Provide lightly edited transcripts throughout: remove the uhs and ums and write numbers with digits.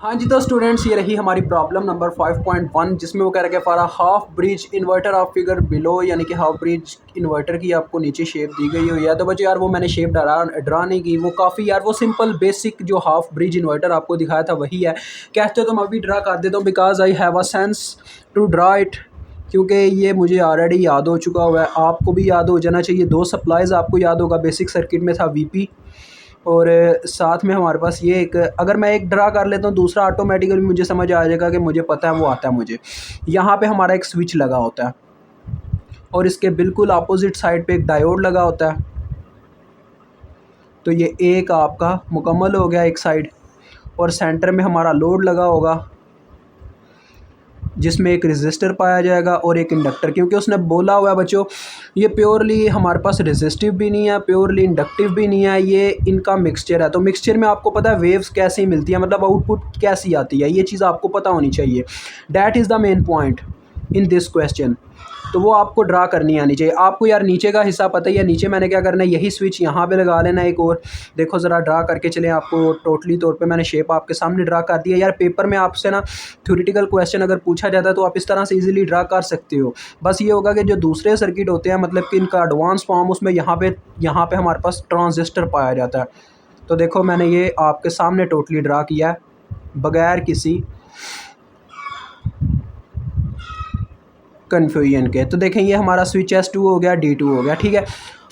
हाँ जी, तो स्टूडेंट्स ये रही हमारी प्रॉब्लम नंबर 5.1 जिसमें वो कह रहा है कि half bridge inverter of figure below, यानी कि हाफ ब्रिज इन्वर्टर की आपको नीचे शेप दी गई हुई है। तो बच्चों यार वो मैंने शेप ड्रा नहीं की, वो काफ़ी यार वो सिंपल बेसिक जो हाफ ब्रिज इन्वर्टर आपको दिखाया था वही है। कहते हो तो मैं अभी ड्रा कर देता हूँ because I have a sense to draw it, क्योंकि ये मुझे ऑलरेडी याद हो चुका हुआ है, आपको भी याद हो जाना चाहिए। दो सप्लाईज आपको याद होगा, बेसिक सर्किट में था वीपी और साथ में हमारे पास ये एक, अगर मैं एक ड्रा कर लेता हूँ दूसरा ऑटोमेटिकली मुझे समझ आ जाएगा कि मुझे पता है वो आता है मुझे। यहाँ पे हमारा एक स्विच लगा होता है और इसके बिल्कुल अपोजिट साइड पे एक डायोड लगा होता है। तो ये एक आपका मुकम्मल हो गया एक साइड, और सेंटर में हमारा लोड लगा होगा जिसमें एक रेजिस्टर पाया जाएगा और एक इंडक्टर, क्योंकि उसने बोला हुआ है बच्चों ये प्योरली हमारे पास रेजिस्टिव भी नहीं है, प्योरली इंडक्टिव भी नहीं है, ये इनका मिक्सचर है। तो मिक्सचर में आपको पता है वेव्स कैसी मिलती है, मतलब आउटपुट कैसी आती है, ये चीज़ आपको पता होनी चाहिए। That is the main point in this question. तो वो आपको ड्रा करनी आनी चाहिए। आपको यार नीचे का हिस्सा पता ही है, नीचे मैंने क्या करना है, यही स्विच यहाँ पे लगा लेना है एक और। देखो ज़रा ड्रा करके चलें, आपको टोटली तौर पे मैंने शेप आपके सामने ड्रा कर दिया। यार पेपर में आपसे ना थ्योरेटिकल क्वेश्चन अगर पूछा जाता है तो आप इस तरह से इजीली ड्रा कर सकते हो। बस ये होगा कि जो दूसरे सर्किट होते हैं, मतलब कि इनका एडवांस फॉर्म, उसमें यहाँ पे हमारे पास ट्रांजिस्टर पाया जाता है। तो देखो मैंने ये आपके सामने टोटली ड्रा किया है बगैर किसी कन्फ्यूजन के। तो देखें ये हमारा स्विच S2 हो गया, D2 हो गया, ठीक है।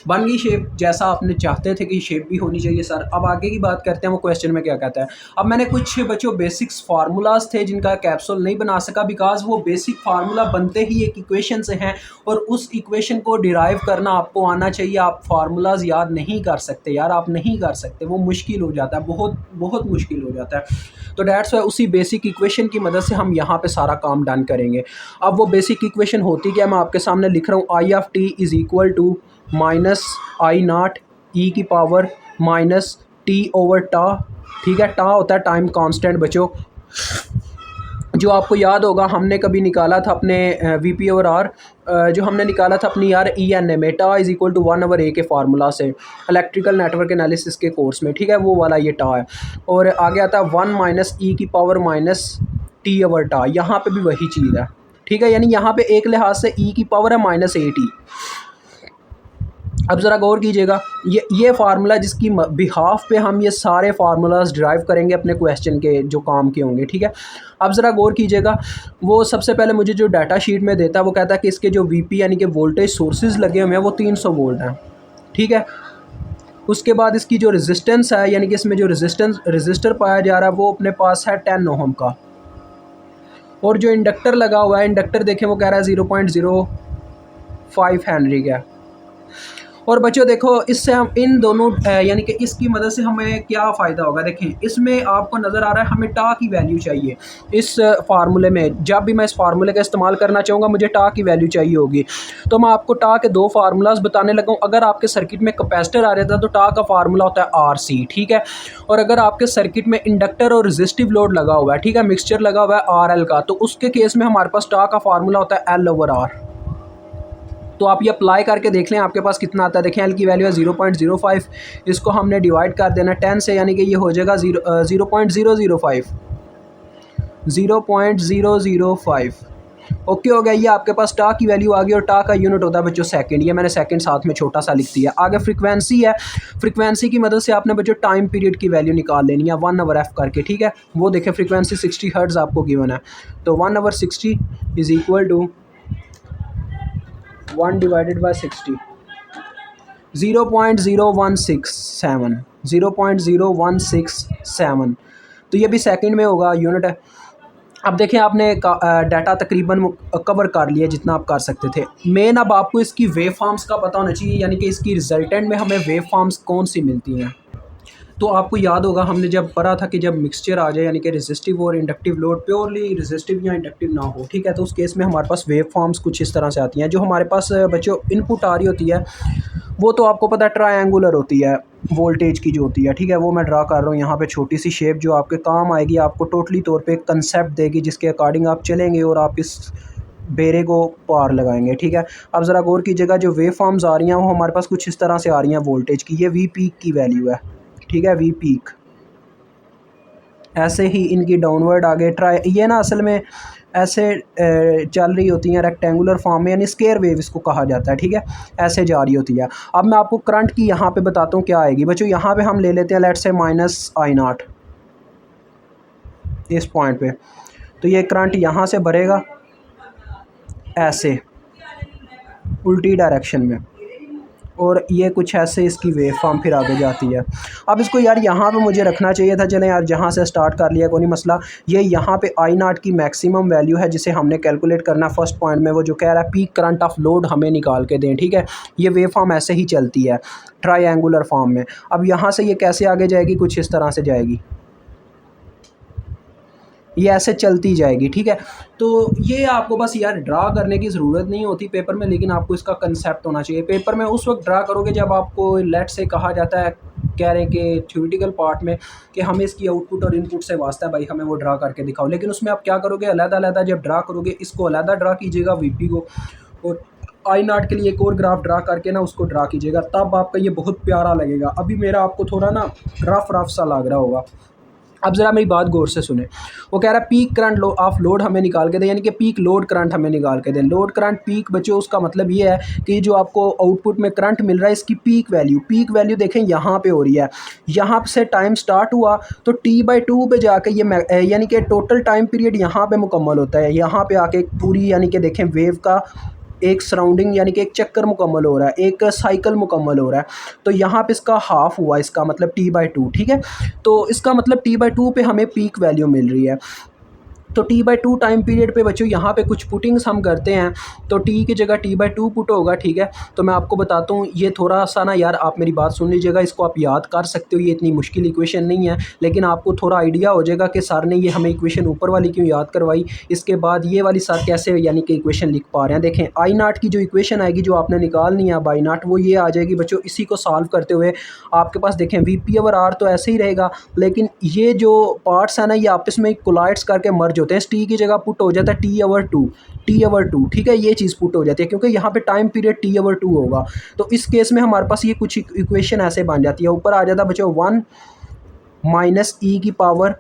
बन गई शेप जैसा आपने चाहते थे कि शेप भी होनी चाहिए सर। अब आगे की बात करते हैं, वो क्वेश्चन में क्या कहता है। अब मैंने कुछ बच्चों बेसिक्स फार्मूलाज थे जिनका कैप्सूल नहीं बना सका बिकॉज वो बेसिक फार्मूला बनते ही एक इक्वेशन से हैं और उस इक्वेशन को डिराइव करना आपको आना चाहिए। आप फार्मूलाज याद नहीं कर सकते यार, आप नहीं कर सकते, वो मुश्किल हो जाता है, बहुत बहुत मुश्किल हो जाता है। तो डैट्स वाई उसी बेसिक इक्वेशन की मदद से हम यहाँ पे सारा काम डन करेंगे। अब वो बेसिक इक्वेशन होती क्या, मैं आपके सामने लिख रहा हूँ। I of t is equal to minus I naught e की पावर माइनस टी ओवर टा, ठीक है। टा होता है टाइम कांस्टेंट बच्चों, जो आपको याद होगा हमने कभी निकाला था अपने वी ओवर आर, जो हमने निकाला था अपनी यार EN में, टा इज़ इक्वल टू 1/A के फार्मूला से इलेक्ट्रिकल नेटवर्क एनालिसिस के कोर्स में, ठीक है। वो वाला ये टा है। और आगे आता है 1 माइनस ई की पावर माइनस टी ओवर टा, यहाँ पे भी वही चीज़ है, ठीक है। यानी यहाँ पे एक लिहाज से ई की पावर है -AT। अब ज़रा गौर कीजिएगा, ये फार्मूला जिसकी बिहाफ पे हम ये सारे फार्मूलाज ड्राइव करेंगे अपने क्वेश्चन के जो काम के होंगे, ठीक है। अब ज़रा गौर कीजिएगा, वो सबसे पहले मुझे जो डाटा शीट में देता है वो कहता है कि इसके जो VP यानी कि वोल्टेज सोर्सेज लगे हुए हैं वो 300 वोल्ट हैं, ठीक है। उसके बाद इसकी जो रेजिस्टेंस है, यानी कि इसमें जो रजिस्टर पाया जा रहा है वो अपने पास है 10 ओहम का। और जो इंडक्टर लगा हुआ है, इंडक्टर देखें वो कह रहा है 0.05 हेनरी का। और बच्चों देखो इससे हम इन दोनों यानी कि इसकी मदद से हमें क्या फ़ायदा होगा। देखें इसमें आपको नज़र आ रहा है हमें टा की वैल्यू चाहिए इस फार्मूले में। जब भी मैं इस फार्मूले का इस्तेमाल करना चाहूँगा मुझे टा की वैल्यू चाहिए होगी। तो मैं आपको टा के दो फार्मूलाज बताने लगा हूँ। अगर आपके सर्किट में कैपेसिटर आ रहा था तो टा का फार्मूला होता है RC, ठीक है। और अगर आपके सर्किट में इंडक्टर और रेजिस्टिव लोड लगा हुआ है, ठीक है, मिक्सचर लगा हुआ है RL का, तो उसके केस में हमारे पास टा का फार्मूला होता है L/R। तो आप ये अप्लाई करके देख लें आपके पास कितना आता है। देखें एल की वैल्यू है 0.05, इसको हमने डिवाइड कर देना 10 से, यानी कि ये हो जाएगा 0.005। ओके हो गया। ये आपके पास टा की वैल्यू आ गई और टा का यूनिट होता है बच्चों सेकंड। ये मैंने सेकंड साथ में छोटा सा लिख दिया। आगे फ्रीक्वेंसी है, फ्रीक्वेंसी की मदद से आपने बच्चों टाइम पीरियड की वैल्यू निकाल लेनी है 1/f करके, ठीक है। वो देखें फ्रीक्वेंसी 60 हर्ट्ज़ आपको गिवन है, तो 1/60 is equal to 1 divided by 60, 0.0167। तो ये भी सेकंड में होगा, यूनिट है। अब देखें आपने डाटा तकरीबन कवर कर लिया जितना आप कर सकते थे। मेन अब आपको इसकी वेव फॉर्म्स का पता होना चाहिए, यानी कि इसकी रिजल्टेंट में हमें वेव फॉर्म्स कौन सी मिलती हैं। तो आपको याद होगा हमने जब पढ़ा था कि जब मिक्सचर आ जाए, यानी कि रेजिस्टिव और इंडक्टिव लोड, प्योरली रेजिस्टिव या इंडक्टिव ना हो, ठीक है, तो उस केस में हमारे पास वेव फॉर्म्स कुछ इस तरह से आती हैं। जो हमारे पास बच्चों इनपुट आ रही होती है वो तो आपको पता है ट्रायंगुलर होती है, वोल्टेज की जो होती है, ठीक है। वो मैं ड्रा कर रहा हूँ यहाँ पे छोटी सी शेप जो आपके काम आएगी, आपको टोटली तौर पे एक कंसेप्ट देगी जिसके अकॉर्डिंग आप चलेंगे और आप इस बेरे को पार लगाएंगे, ठीक है। अब ज़रा गौर कीजिएगा, जो वेव फॉर्म्स आ रही हैं वो हमारे पास कुछ इस तरह से आ रही हैं वोल्टेज की। ये V पीक की वैल्यू है, ठीक है, V पीक ऐसे ही इनकी डाउनवर्ड आगे ट्राई, ये ना असल में ऐसे चल रही होती हैं रेक्टेंगुलर फॉर्म में, यानी स्केयर वेव इसको कहा जाता है, ठीक है, ऐसे जा रही होती है। अब मैं आपको करंट की यहाँ पे बताता हूँ क्या आएगी बच्चों। यहाँ पे हम ले लेते हैं लेट्स से -I0 इस पॉइंट पे, तो ये करंट यहाँ से भरेगा ऐसे उल्टी डायरेक्शन में, और ये कुछ ऐसे इसकी वेव फॉर्म फिर आगे जाती है। अब इसको यार यहाँ पे मुझे रखना चाहिए था, चलें यार जहाँ से स्टार्ट कर लिया कोई नहीं मसला। ये यहाँ पे I0 की मैक्सिमम वैल्यू है जिसे हमने कैलकुलेट करना फर्स्ट पॉइंट में, वो जो कह रहा है पीक करंट ऑफ लोड हमें निकाल के दें, ठीक है। ये वेव फॉर्म ऐसे ही चलती है ट्राईएंगुलर फॉर्म में। अब यहाँ से ये कैसे आगे जाएगी, कुछ इस तरह से जाएगी, ये ऐसे चलती जाएगी, ठीक है। तो ये आपको बस यार ड्रा करने की ज़रूरत नहीं होती पेपर में, लेकिन आपको इसका कंसेप्ट होना चाहिए। पेपर में उस वक्त ड्रा करोगे जब आपको लेट से कहा जाता है, कह रहे हैं कि थ्योरेटिकल पार्ट में कि हमें इसकी आउटपुट और इनपुट से वास्ता है भाई, हमें वो ड्रा करके दिखाओ। लेकिन उसमें आप क्या करोगे, अलग-अलग जब ड्रा करोगे, इसको अलग ड्रा कीजिएगा वीपी को, और I0 के लिए एक और ग्राफ ड्रा करके ना उसको ड्रा कीजिएगा, तब आपका ये बहुत प्यारा लगेगा। अभी मेरा आपको थोड़ा ना रफ सा लग रहा होगा। अब ज़रा मेरी बात गौर से सुने। वो कह रहा है पीक करंट ऑफ लोड हमें निकाल के दें, यानी कि पीक लोड करंट हमें निकाल के दें। लोड करंट पीक बच्चों, उसका मतलब ये है कि जो आपको आउटपुट में करंट मिल रहा है इसकी पीक वैल्यू देखें यहाँ पे हो रही है। यहाँ से टाइम स्टार्ट हुआ तो T/2 पे जाके ये यानी कि टोटल टाइम पीरियड यहाँ पे मुकम्मल होता है। यहाँ पे आके पूरी यानी कि देखें वेव का एक सराउंडिंग यानी कि एक चक्कर मुकम्मल हो रहा है, एक साइकिल मुकम्मल हो रहा है। तो यहाँ पे इसका हाफ हुआ, इसका मतलब T/2, ठीक है। तो इसका मतलब T/2 पे हमें पीक वैल्यू मिल रही है। तो T/2 टाइम पीरियड पे बच्चों यहाँ पे कुछ पुटिंग्स हम करते हैं, तो T की जगह T/2 पुट होगा, ठीक है। तो मैं आपको बताता हूँ, ये थोड़ा सा ना यार आप मेरी बात सुन लीजिएगा, इसको आप याद कर सकते हो, ये इतनी मुश्किल इक्वेशन नहीं है, लेकिन आपको थोड़ा आइडिया हो जाएगा कि सर ने ये हमें इक्वेशन ऊपर वाली क्यों याद करवाई, इसके बाद ये वाली सर कैसे यानी कि इक्वेशन लिख पा रहे हैं। देखें I0 की जो इक्वेशन आएगी जो आपने निकालनी है अब I0, वो ये आ जाएगी बच्चों। इसी को सॉल्व करते हुए आपके पास देखें Vp/R तो ऐसे ही रहेगा, लेकिन ये जो पार्ट्स हैं ना ये आपस में कोलाइड्स करके मर्ज होते हैं। टी की जगह पुट हो जाता है T/2, ठीक है, ये चीज़ पुट हो जाती है क्योंकि यहाँ पे टाइम पीरियड T/2 होगा। तो इस केस में हमारे पास ये कुछ इक्वेशन ऐसे बन जाती है। ऊपर आ जाता है बच्चों 1 - e की पावर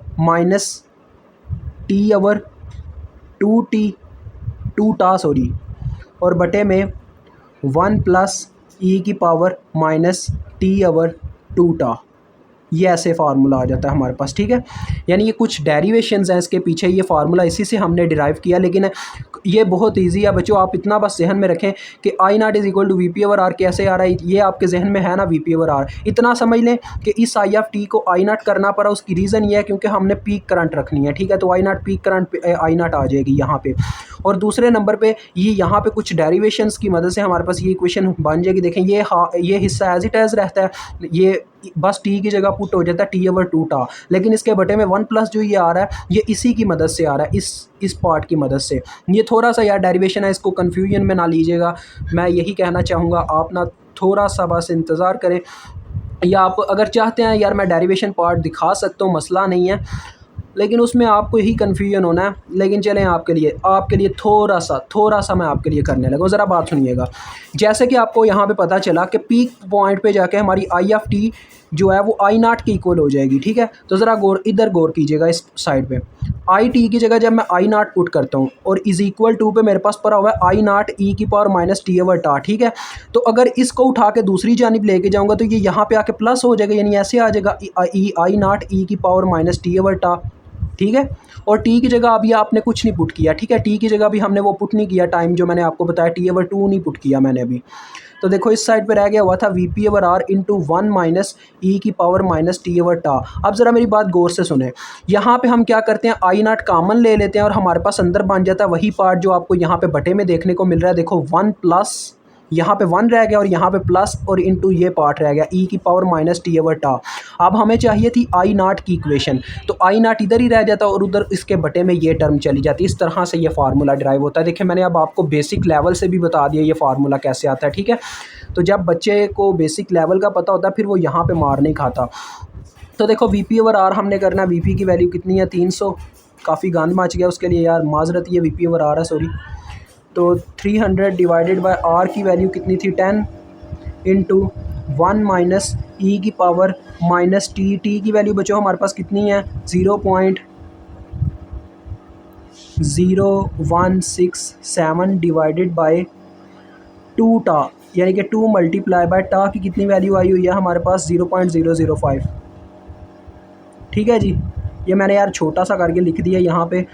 -T/2 सॉरी, और बटे में 1 + e की पावर -T/2। ये ऐसे फार्मूला आ जाता है हमारे पास, ठीक है। यानी ये कुछ डेरिवेशंस हैं इसके पीछे, ये फार्मूला इसी से हमने डिराइव किया, लेकिन ये बहुत इजी है बच्चों। आप इतना बस जहन में रखें कि I0 = Vp/R कैसे आ रहा है, ये आपके जहन में है ना Vp/R। इतना समझ लें कि इस I को I0 करना पड़ा, उसकी रीज़न ये है क्योंकि हमने पीक करंट रखनी है, ठीक है। तो I0 पीक करंट I0 आ जाएगी यहाँ पे। और दूसरे नंबर पे ये यहाँ पे कुछ डेरिवेशंस की मदद से हमारे पास ये इक्वेशन बन जाएगी। देखें ये हिस्सा एज इट एज रहता है, ये बस T की जगह पुट हो जाता है T/2, लेकिन इसके बटे में 1 + जो ये आ रहा है ये इसी की मदद से आ रहा है, इस पार्ट की मदद से। ये थोड़ा सा यार डेरिवेशन है, इसको कन्फ्यूजन में ना लीजिएगा। मैं यही कहना चाहूँगा, आप ना थोड़ा सा बस इंतज़ार करें, या आप अगर चाहते हैं यार मैं डेरिवेशन पार्ट दिखा सकता हूँ, मसला नहीं है, लेकिन उसमें आपको यही कन्फ्यूजन होना है। लेकिन चलें आपके लिए थोड़ा सा मैं आपके लिए करने लगा। ज़रा बात सुनिएगा। जैसे कि आपको यहाँ पे पता चला कि पीक पॉइंट पे जाके हमारी I जो है वो I0 के इक्वल हो जाएगी, ठीक है। तो ज़रा इधर गौर कीजिएगा इस साइड पे। IT की जगह जब मैं I0 पुट करता हूँ और = पे मेरे पास पड़ा हुआ है I0 e की पावर -T/2, ठीक है। तो अगर इसको उठा के दूसरी जानिब लेके जाऊँगा तो ये यहाँ पे आके प्लस हो जाएगा, यानी ऐसे आ जाएगा I0 e की पावर -T/2, ठीक है। और T की जगह अभी आपने कुछ नहीं पुट किया, ठीक है। T की जगह भी हमने वो पुट नहीं किया, टाइम जो मैंने आपको बताया T/2 नहीं पुट किया मैंने अभी। तो देखो इस साइड पे रह गया हुआ था Vp/R × 1 - e की पावर -T/2। अब ज़रा मेरी बात गौर से सुने। यहाँ पे हम क्या करते हैं, I0 कॉमन ले लेते हैं और हमारे पास अंदर बन जाता है वही पार्ट जो आपको यहाँ पे बटे में देखने को मिल रहा है। देखो 1 + यहाँ पे 1 रह गया और यहाँ पे प्लस और इंटू ये पार्ट रह गया e की पावर -T/2। अब हमें चाहिए थी I0 की इक्वेशन, तो I0 इधर ही रह जाता और उधर इसके बटे में ये टर्म चली जाती। इस तरह से ये फार्मूला ड्राइव होता है। देखिए मैंने अब आपको बेसिक लेवल से भी बता दिया ये फार्मूला कैसे आता है, ठीक है। तो जब बच्चे को बेसिक लेवल का पता होता है फिर वो यहाँ पर मार नहीं खाता। तो देखो Vp/R हमने करना, Vp की वैल्यू कितनी है 300, काफ़ी गांद मच गया उसके लिए यार, माजरत, ये Vp/R है सॉरी। तो 300 / R की वैल्यू कितनी थी 10 × 1 माइनस ई की पावर माइनस टी। टी की वैल्यू बच्चों हमारे पास कितनी है 0.0167 डिवाइडेड बाय 2 टा, यानी कि 2 मल्टीप्लाई बाय टा की कितनी वैल्यू आई हुई है हमारे पास 0.005। ठीक है जी, ये मैंने यार छोटा सा करके लिख दिया, यहाँ पे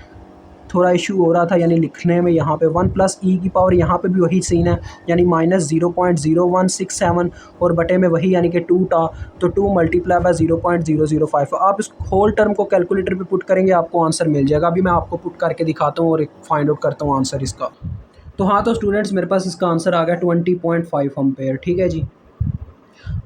थोड़ा इशू हो रहा था यानी लिखने में। यहाँ पे 1 प्लस ई की पावर यहाँ पे भी वही सीन है, यानी माइनस 0.0167 और बटे में वही यानी कि 2 टा, तो 2 मल्टीप्लाई बाय 0.005। आप इस होल टर्म को कैलकुलेटर पे पुट करेंगे आपको आंसर मिल जाएगा। अभी मैं आपको पुट करके दिखाता हूँ और फाइंड आउट करता हूँ आंसर इसका। तो हाँ तो स्टूडेंट्स मेरे पास इसका आंसर आ गया 20.5 एम्पेयर। ठीक है जी,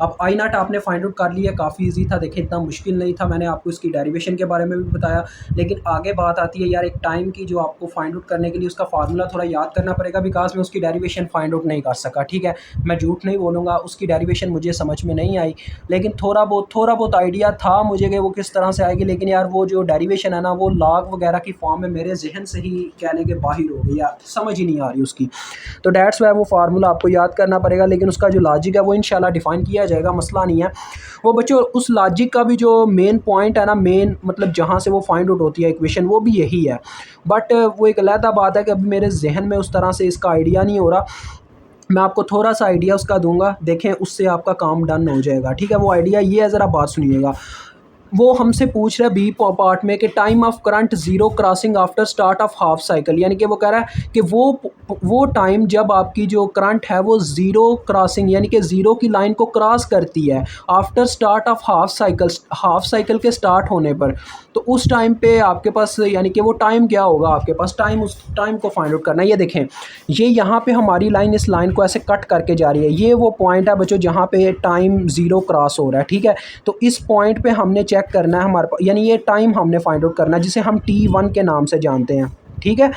अब आई नॉट आपने फाइंड आउट कर लिया, काफ़ी इजी था, देखिए इतना मुश्किल नहीं था। मैंने आपको इसकी डेरिवेशन के बारे में भी बताया, लेकिन आगे बात आती है यार एक टाइम की, जो आपको फाइंड आउट करने के लिए उसका फार्मूला थोड़ा याद करना पड़ेगा, बिकॉज मैं उसकी डेरिवेशन फाइंड आउट नहीं कर सका। ठीक है, मैं झूठ नहीं बोलूँगा, उसकी डेरिवेशन मुझे समझ में नहीं आई, लेकिन थोड़ा बहुत आइडिया था मुझे कि वो किस तरह से आएगी। लेकिन यार वो जो डेरिवेशन है ना वो लॉग वगैरह की फॉर्म में मेरे जहन से ही कहने के बाहर हो गई, यार समझ ही नहीं आ रही उसकी। तो डैट्स वाई वो फार्मूला आपको याद करना पड़ेगा, लेकिन उसका जो लॉजिक है वो इंशाल्लाह डिफाइन किया जाएगा, मसला नहीं है वो बच्चों। उस लॉजिक का भी जो मेन पॉइंट है ना, मेन मतलब जहाँ से वो फाइंड आउट होती है इक्वेशन, वो भी यही है। बट वो एक अलग बात है कि अभी मेरे जहन में उस तरह से इसका आइडिया नहीं हो रहा। मैं आपको थोड़ा सा आइडिया उसका दूंगा, देखें उससे आपका काम डन हो जाएगा। ठीक है, वो आइडिया ये है, ज़रा बात सुनिएगा। वो हमसे पूछ रहा है बी पार्ट में कि time of current zero crossing after start of half cycle, यानी कि वो कह रहा है कि वो टाइम जब आपकी जो करंट है वो ज़ीरो क्रॉसिंग यानी कि ज़ीरो की लाइन को क्रॉस करती है after start of half cycle के स्टार्ट होने पर। तो उस टाइम पे आपके पास यानी कि वो टाइम क्या होगा आपके पास, टाइम, उस टाइम को फाइंड आउट करना है। ये देखें, ये यहाँ पे हमारी लाइन इस लाइन को ऐसे कट करके जा रही है, ये वो पॉइंट है बच्चों जहाँ पे टाइम ज़ीरो क्रॉस हो रहा है। ठीक है, तो इस पॉइंट पे हमने चेक करना है हमारे पास, यानी ये टाइम हमने फाइंड आउट करना है जिसे हम T1 के नाम से जानते हैं। ठीक है,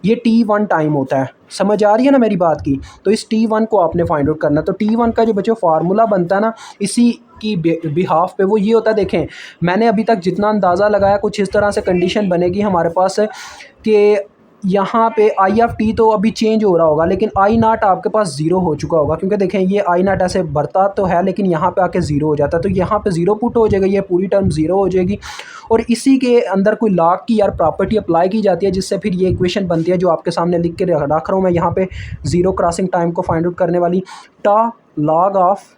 ये T1 टाइम होता है, समझ आ रही है ना मेरी बात की। तो इस T1 को आपने फाइंड आउट करना है। तो T1 का जो बच्चों फार्मूला बनता है ना इसी की बिहाफ पे, वो ये होता है, देखें मैंने अभी तक जितना अंदाज़ा लगाया कुछ इस तरह से कंडीशन बनेगी हमारे पास कि यहाँ पे आई ऑफ टी तो अभी चेंज हो रहा होगा, लेकिन आई नाट आपके पास ज़ीरो हो चुका होगा, क्योंकि देखें ये आई नाट ऐसे बढ़ता तो है लेकिन यहाँ पे आके ज़ीरो हो जाता है। तो यहाँ पे ज़ीरो पुट हो जाएगा, ये पूरी टर्म ज़ीरो हो जाएगी, और इसी के अंदर कोई लॉग की यार प्रॉपर्टी अप्लाई की जाती है, जिससे फिर ये इक्वेशन बनती है जो आपके सामने लिख के रख रहा हूँ मैं यहाँ पे, ज़ीरो क्रॉसिंग टाइम को फाइंड आउट करने वाली। Tau log of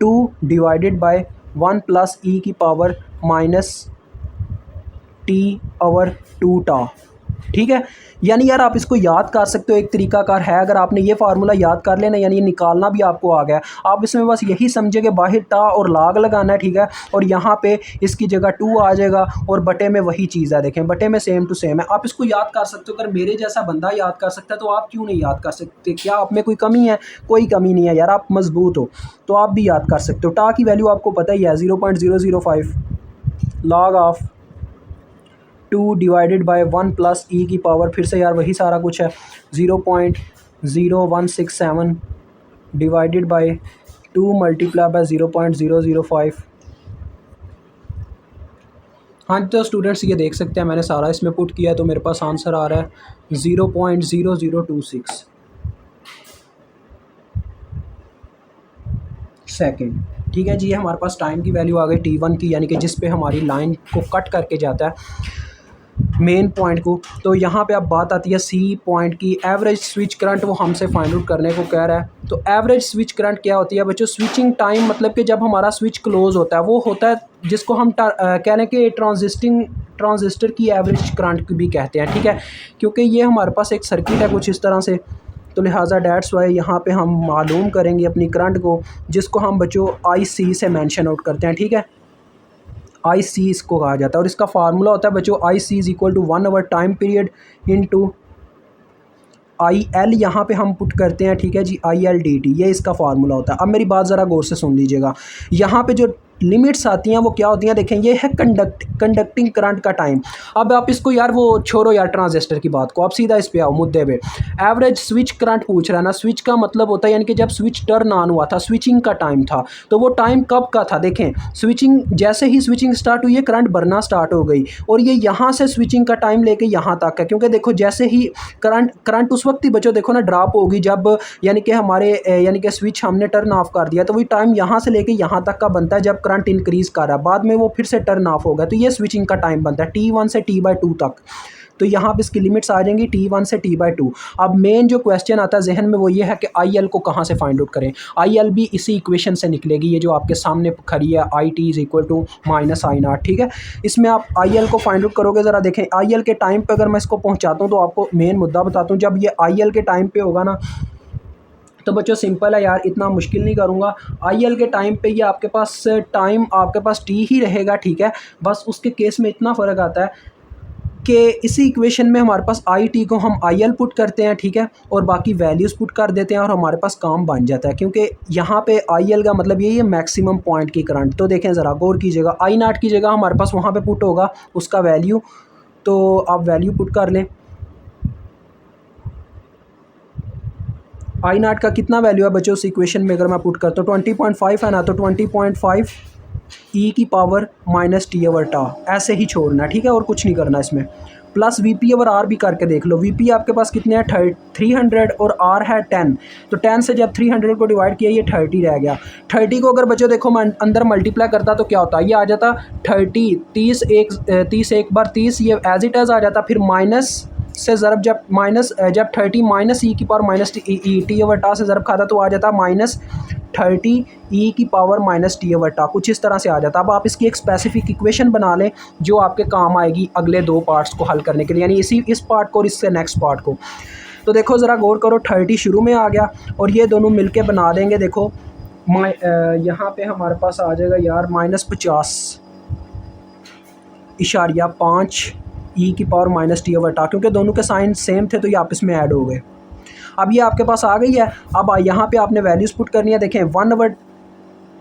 2 divided by 1 plus e की पावर माइनस टी ओवर 2 टा। ठीक है, यानी यार आप इसको याद कर सकते हो, एक तरीकाकार है, अगर आपने ये फार्मूला याद कर लेना यानी ये निकालना भी आपको आ गया। आप इसमें बस यही समझे कि बाहर टा और लाग लगाना है। ठीक है, और यहाँ पे इसकी जगह 2 आ जाएगा और बटे में वही चीज़ है, देखें बटे में सेम टू सेम है, आप इसको याद कर सकते हो। अगर मेरे जैसा बंदा याद कर सकता है तो आप क्यों नहीं याद कर सकते? क्या आप में कोई कमी है? कोई कमी नहीं है यार, आप मजबूत हो तो आप भी याद कर सकते हो। टा की वैल्यू आपको पता ही है 0.005 log of 2 divided by 1 plus e की पावर, फिर से यार वही सारा कुछ है, 0.0167 डिवाइडेड बाय 2 मल्टीप्लाई बाय 0.005। हाँ तो स्टूडेंट्स ये देख सकते हैं मैंने सारा इसमें पुट किया है, तो मेरे पास आंसर आ रहा है 0.0026 सेकेंड। ठीक है जी, ये हमारे पास टाइम की वैल्यू आ गई T1 की, यानी कि जिस पे हमारी लाइन को कट करके जाता है मेन पॉइंट को। तो यहाँ पे अब बात आती है सी पॉइंट की, एवरेज स्विच करंट वो हमसे फाइंड आउट करने को कह रहा है। तो एवरेज स्विच करंट क्या होती है बच्चों? स्विचिंग टाइम, मतलब कि जब हमारा स्विच क्लोज होता है वो होता है जिसको हम कहने के ट्रांजिस्टर की एवरेज करंट भी कहते हैं। ठीक है, क्योंकि ये हमारे पास एक सर्किट है कुछ इस तरह से, तो लिहाजा डैट्स वाई यहाँ पे हम मालूम करेंगे अपनी करंट को, जिसको हम बच्चों IC से मेंशन आउट करते हैं। ठीक है, IC इसको कहा जाता है, और इसका फार्मूला होता है बच्चों IC is equal to 1 over time period into IL, यहाँ पे हम पुट करते हैं। ठीक है जी, IL dt, ये इसका फार्मूला होता है। अब मेरी बात ज़रा गौर से सुन लीजिएगा, यहाँ पे जो लिमिट्स आती हैं वो क्या होती हैं, देखें ये है कंडक्टिंग करंट का टाइम। अब आप इसको यार वो छोड़ो यार ट्रांजिस्टर की बात को, आप सीधा इस पे आओ मुद्दे पे। एवरेज स्विच करंट पूछ रहा है ना, स्विच का मतलब होता है यानी कि जब स्विच टर्न ऑन हुआ था, स्विचिंग का टाइम था, तो वो टाइम कब का था, देखें स्विचिंग, जैसे ही स्विचिंग स्टार्ट हुई है करंट भरना स्टार्ट हो गई, और ये यहाँ से स्विचिंग का टाइम लेके यहाँ तक है, क्योंकि देखो जैसे ही करंट उस वक्त ही बच्चों देखो ना ड्रॉप होगी जब यानी कि हमारे यानी कि स्विच हमने टर्न ऑफ कर दिया, तो वही टाइम यहाँ से लेके यहाँ तक का बनता है जब करंट इंक्रीज कर रहा है, बाद में वो फिर से टर्न ऑफ होगा, तो ये स्विचिंग का टाइम बनता है T1 से T/2 तक। तो यहाँ पे इसकी लिमिट्स आ जाएंगी T1 से T/2। अब मेन जो क्वेश्चन आता है जहन में वो ये है कि IL को कहाँ से फाइंड आउट करें। IL भी इसी इक्वेशन से निकलेगी, ये जो आपके सामने खड़ी है IT = -I0, ठीक है। इसमें आप IL को फाइंड आउट करोगे, ज़रा देखें IL के टाइम पे अगर मैं इसको पहुँचाता हूँ तो आपको मेन मुद्दा बताता हूँ। जब ये IL के टाइम पे होगा ना तो बच्चों सिंपल है यार, इतना मुश्किल नहीं करूँगा। IL के टाइम पे ये आपके पास टाइम आपके पास T ही रहेगा, ठीक है। बस उसके केस में इतना फ़र्क आता है कि इसी इक्वेशन में हमारे पास IT को हम IL पुट करते हैं, ठीक है, और बाकी वैल्यूज़ पुट कर देते हैं और हमारे पास काम बन जाता है, क्योंकि यहाँ पे IL का मतलब यही है मैक्सिमम पॉइंट की करंट। तो देखें ज़रा गौर कीजिएगा, I0 की जगह हमारे पास वहाँ पे पुट होगा उसका वैल्यू, तो आप वैल्यू पुट कर लें। I0 का कितना वैल्यू है बच्चों उस इक्वेशन में, अगर मैं पुट करता हूँ 20.5 है ना, तो 20.5 e⁻t/, ऐसे ही छोड़ना है, ठीक है, और कुछ नहीं करना इसमें। प्लस VP/R भी करके देख लो, VP आपके पास कितने हैं 300 और R है 10, तो 10 से जब 300 को डिवाइड किया ये 30 रह गया। 30 को अगर बच्चों देखो मैं अंदर मल्टीप्लाई करता तो क्या होता है, ये आ जाता 30 एक बार 30, ये एज इट एज आ जाता, फिर माइनस से ज़रब जब 30 माइनस e⁻t/t से ज़रब खाता तो आ जाता -30 e⁻t/, कुछ इस तरह से आ जाता। अब आप इसकी एक स्पेसिफिक इक्वेशन बना लें जो आपके काम आएगी अगले दो पार्ट्स को हल करने के लिए, यानी इस पार्ट को और इससे नेक्स्ट पार्ट को। तो देखो ज़रा गौर करो, 30 शुरू में आ गया और ये दोनों मिलके बना देंगे, देखो यहाँ पे हमारे पास आ जाएगा यार -50.5 e⁻t/, क्योंकि दोनों के साइन सेम थे तो ये आपस में ऐड हो गए। अब ये आपके पास आ गई है। अब यहाँ पे आपने वैल्यूज़ पुट करनी है। देखें 1 over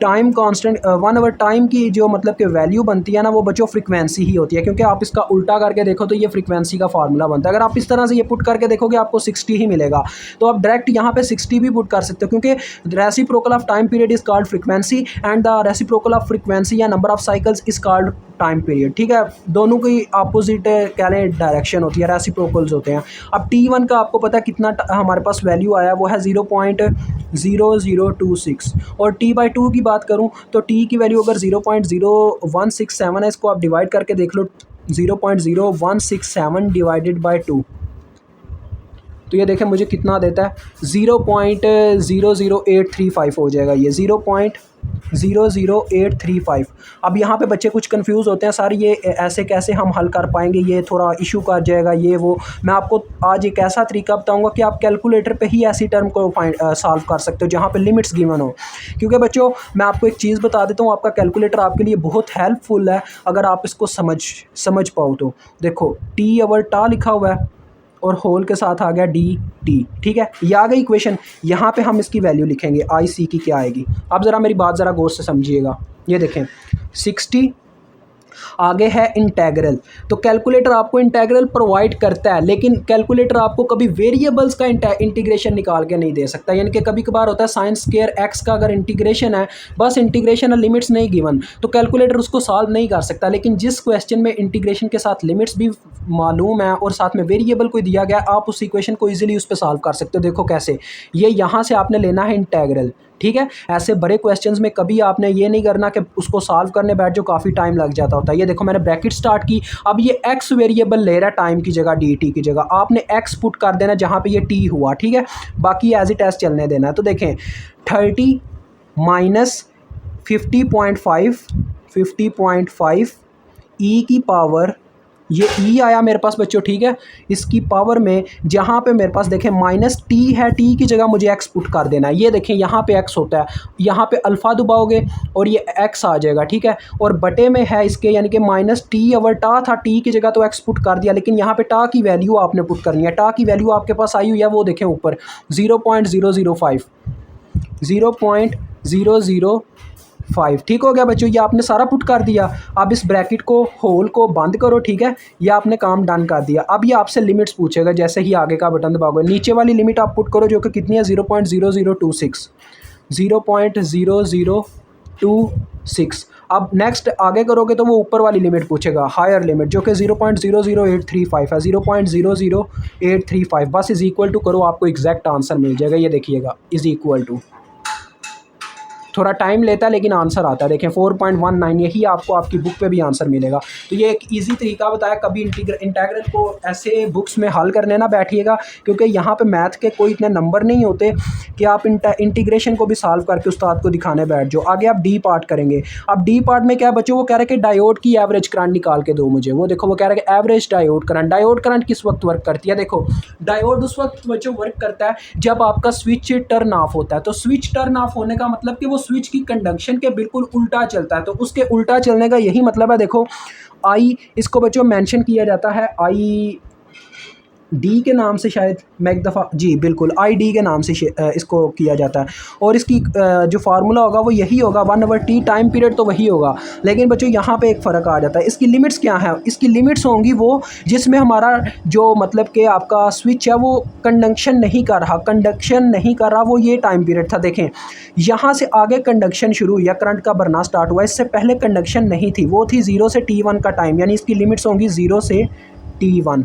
time constant, 1 over time की जो मतलब कि वैल्यू बनती है ना वो बच्चों फ्रीक्वेंसी ही होती है, क्योंकि आप इसका उल्टा करके देखो तो ये फ्रीक्वेंसी का फार्मूला बनता है। अगर आप इस तरह से ये पुट करके देखोगे आपको 60 ही मिलेगा, तो आप डायरेक्ट यहाँ पे 60 भी पुट कर सकते हो, क्योंकि reciprocal of time period is called frequency and the reciprocal of frequency या number of cycles is called time period, ठीक है। दोनों की अपोजिट कह लें डायरेक्शन होती है, रेसिप्रोकल्स होते हैं। अब T1 का आपको पता है कितना हमारे पास वैल्यू आया, वो है 0.0026, और T/2 की बात करूं तो T की वैल्यू अगर 0.0167 है, इसको आप डिवाइड करके देख लो, 0.0167 डिवाइडेड बाई 2, तो ये देखें मुझे कितना देता है, 0.00835 हो जाएगा, ये 0.00835। अब यहाँ पे बच्चे कुछ कंफ्यूज होते हैं, सर ये ऐसे कैसे हम हल कर पाएंगे, ये थोड़ा इशू कर जाएगा ये वो। मैं आपको आज एक ऐसा तरीका बताऊंगा कि आप कैलकुलेटर पे ही ऐसी टर्म को सॉल्व कर सकते हो जहाँ पे लिमिट्स गिवन हो। क्योंकि बच्चों मैं आपको एक चीज़ बता देता हूँ, आपका कैलकुलेटर आपके लिए बहुत हेल्पफुल है अगर आप इसको समझ पाओ तो। देखो T/t लिखा हुआ है और होल के साथ आ गया dt, ठीक है, ये आ गई इक्वेशन। यहाँ पे हम इसकी वैल्यू लिखेंगे IC की क्या आएगी। अब ज़रा मेरी बात ज़रा गौर से समझिएगा, ये देखें 60 आगे है इंटेग्रल। तो कैलकुलेटर आपको इंटेग्रल प्रोवाइड करता है, लेकिन कैलकुलेटर आपको कभी वेरिएबल्स का इंटीग्रेशन निकाल के नहीं दे सकता। यानी कि कभी कभार होता है साइन स्क्वायर x का अगर इंटीग्रेशन है, बस इंटीग्रेशन है, लिमिट्स नहीं गिवन, तो कैलकुलेटर उसको सॉल्व नहीं कर सकता। लेकिन जिस क्वेश्चन में इंटीग्रेशन के साथ लिमिट्स भी मालूम है और साथ में वेरिएबल को दिया गया, आप उस इक्वेशन को ईजिली उस पर सॉल्व कर सकते हो। देखो कैसे, ये यहाँ से आपने लेना है इंटेग्रल, ठीक है। ऐसे बड़े क्वेश्चंस में कभी आपने ये नहीं करना कि उसको सॉल्व करने बैठ जो, काफ़ी टाइम लग जाता होता है। ये देखो मैंने ब्रैकेट स्टार्ट की, अब ये x वेरिएबल ले रहा है टाइम की जगह, dt की जगह आपने x पुट कर देना जहाँ पे ये t हुआ, ठीक है, बाकी एज इट एज चलने देना है। तो देखें 30 माइनस 50.5 e⁻, ये e आया मेरे पास बच्चों, ठीक है। इसकी पावर में जहाँ पे मेरे पास देखें -t है, t की जगह मुझे x पुट कर देना है। ये देखें यहाँ पे x होता है, यहाँ पे अल्फ़ा दबाओगे और ये x आ जाएगा, ठीक है। और बटे में है इसके, यानी कि -t/t था, t की जगह तो x पुट कर दिया, लेकिन यहाँ पे टा की वैल्यू आपने पुट करनी है। टा की वैल्यू आपके पास आई हुई है, वो देखें ऊपर 0.005, 5। ठीक हो गया बच्चों, ये आपने सारा पुट कर दिया। अब इस ब्रैकेट को होल को बंद करो, ठीक है, ये आपने काम डन कर दिया। अब ये आपसे लिमिट्स पूछेगा, जैसे ही आगे का बटन दबाओगे नीचे वाली लिमिट आप पुट करो जो कि कितनी है 0.0026, 0.0026। अब नेक्स्ट आगे करोगे तो वो ऊपर वाली लिमिट पूछेगा, हायर लिमिट, जो कि 0.00835 है, 0.00835। बस इज इक्वल टू करो, आपको एग्जैक्ट आंसर मिल जाएगा। ये देखिएगा, इज इक्वल टू, थोड़ा टाइम लेता है लेकिन आंसर आता है। देखें 4.19, यही आपको आपकी बुक पे भी आंसर मिलेगा। तो ये एक इजी तरीका बताया। कभी इंटीग्रल को ऐसे बुक्स में हल करने ना बैठिएगा, क्योंकि यहाँ पे मैथ के कोई इतने नंबर नहीं होते कि आप इंटीग्रेशन को भी सॉल्व करके उस्ताद को दिखाने बैठ जाओ। आगे आप डी पार्ट करेंगे। अब डी पार्ट में क्या बच्चों, वो कह रहे हैं कि डायोड की एवरेज करंट निकाल के दो मुझे। वो देखो, वो कह रहे हैं कि एवरेज डायोड करंट किस वक्त वर्क करती है। देखो डायोड उस वक्त बच्चों वर्क करता है जब आपका स्विच टर्न ऑफ होता है। तो स्विच टर्न ऑफ होने का मतलब कि वो स्विच की कंडक्शन के बिल्कुल उल्टा चलता है। तो उसके उल्टा चलने का यही मतलब है। देखो आई, इसको बच्चों मेंशन किया जाता है आई डी के नाम से, शायद मैं एक दफ़ा, जी बिल्कुल आई डी के नाम से इसको किया जाता है। और इसकी जो फार्मूला होगा वो यही होगा, 1/t, टाइम पीरियड तो वही होगा। लेकिन बच्चों यहाँ पे एक फ़र्क आ जाता है। इसकी लिमिट्स क्या है, इसकी लिमिट्स होंगी वो जिसमें हमारा जो मतलब कि आपका स्विच है वो कंडक्शन नहीं कर रहा, वो ये टाइम पीरियड था। देखें यहाँ से आगे कंडक्शन शुरू या करंट का भरना स्टार्ट हुआ, इससे पहले कंडक्शन नहीं थी, वो थी 0 से T1 का टाइम, यानी इसकी लिमिट्स होंगी 0 से T1।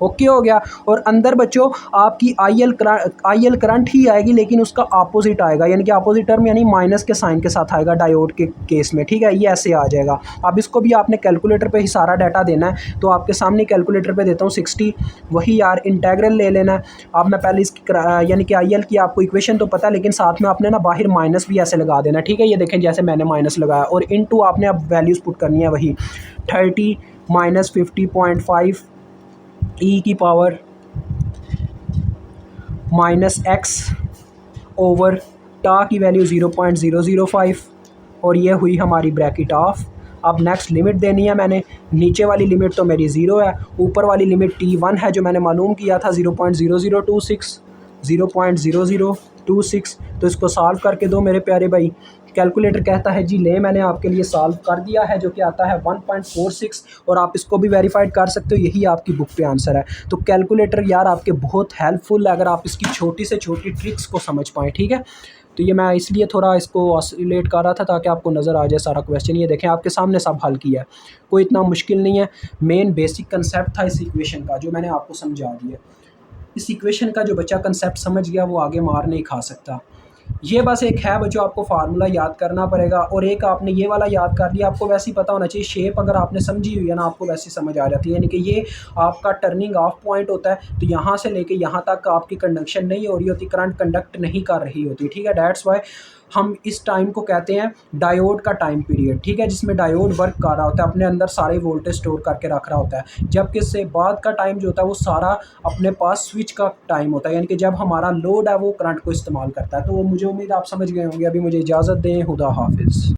ओके हो गया। और अंदर बच्चों आपकी आई एल करंट ही आएगी, लेकिन उसका अपोजिट आएगा, यानी कि अपोजिट टर्म यानी माइनस के साइन के साथ आएगा डायोड के केस में। ठीक है, ये ऐसे आ जाएगा। अब इसको भी आपने कैलकुलेटर पे ही सारा डाटा देना है। तो आपके सामने कैलकुलेटर पे देता हूँ 60, वही यार इंटेग्रल ले लेना है। अब मैं पहले इसकी यानी कि आई एल की आपको इक्वेशन तो पता है, लेकिन साथ में आपने ना बाहर माइनस भी ऐसे लगा देना। ठीक है, ये देखें जैसे मैंने माइनस लगाया, और इनटू आपने अब वैल्यूज़ पुट करनी है वही 30 माइनस 50.5 ई की पावर माइनस एक्स ओवर टा की वैल्यू 0.005, और ये हुई हमारी ब्रैकेट ऑफ। अब नेक्स्ट लिमिट देनी है मैंने। नीचे वाली लिमिट तो मेरी 0 है, ऊपर वाली लिमिट T1 है जो मैंने मालूम किया था 0.0026। तो इसको सॉल्व करके दो मेरे प्यारे भाई। कैलकुलेटर कहता है जी ले, मैंने आपके लिए सॉल्व कर दिया है, जो कि आता है 1.46, और आप इसको भी वेरीफाइड कर सकते हो, यही आपकी बुक पे आंसर है। तो कैलकुलेटर यार आपके बहुत हेल्पफुल है अगर आप इसकी छोटी से छोटी ट्रिक्स को समझ पाएँ। ठीक है, तो ये मैं इसलिए थोड़ा इसको ऑसिलेट कर रहा था ताकि आपको नज़र आ जाए सारा क्वेश्चन। ये देखें आपके सामने सब हल किया है, कोई इतना मुश्किल नहीं है। मेन बेसिक कंसेप्ट था इस इक्वेशन का जो मैंने आपको समझा दिया। इस इक्वेशन का जो बच्चा कंसेप्ट समझ गया वो आगे मार नहीं खा सकता। ये बस एक है बच्चों, आपको फार्मूला याद करना पड़ेगा, और एक आपने ये वाला याद कर लिया। आपको वैसे ही पता होना चाहिए, शेप अगर आपने समझी हुई है ना आपको वैसे समझ आ जाती है। यानी कि ये आपका टर्निंग ऑफ पॉइंट होता है, तो यहाँ से लेके यहाँ तक आपकी कंडक्शन नहीं हो रही होती, करंट कंडक्ट नहीं कर रही होती। ठीक है, दैट्स वाई हम इस टाइम को कहते हैं डायोड का टाइम पीरियड। ठीक है, जिसमें डायोड वर्क कर रहा होता है, अपने अंदर सारे वोल्टेज स्टोर करके रख रहा होता है, जबकि इससे बाद का टाइम जो होता है वो सारा अपने पास स्विच का टाइम होता है, यानी कि जब हमारा लोड है वो करंट को इस्तेमाल करता है। तो मुझे उम्मीद आप समझ गए होंगे। अभी मुझे इजाज़त दें, खुदा हाफिज़।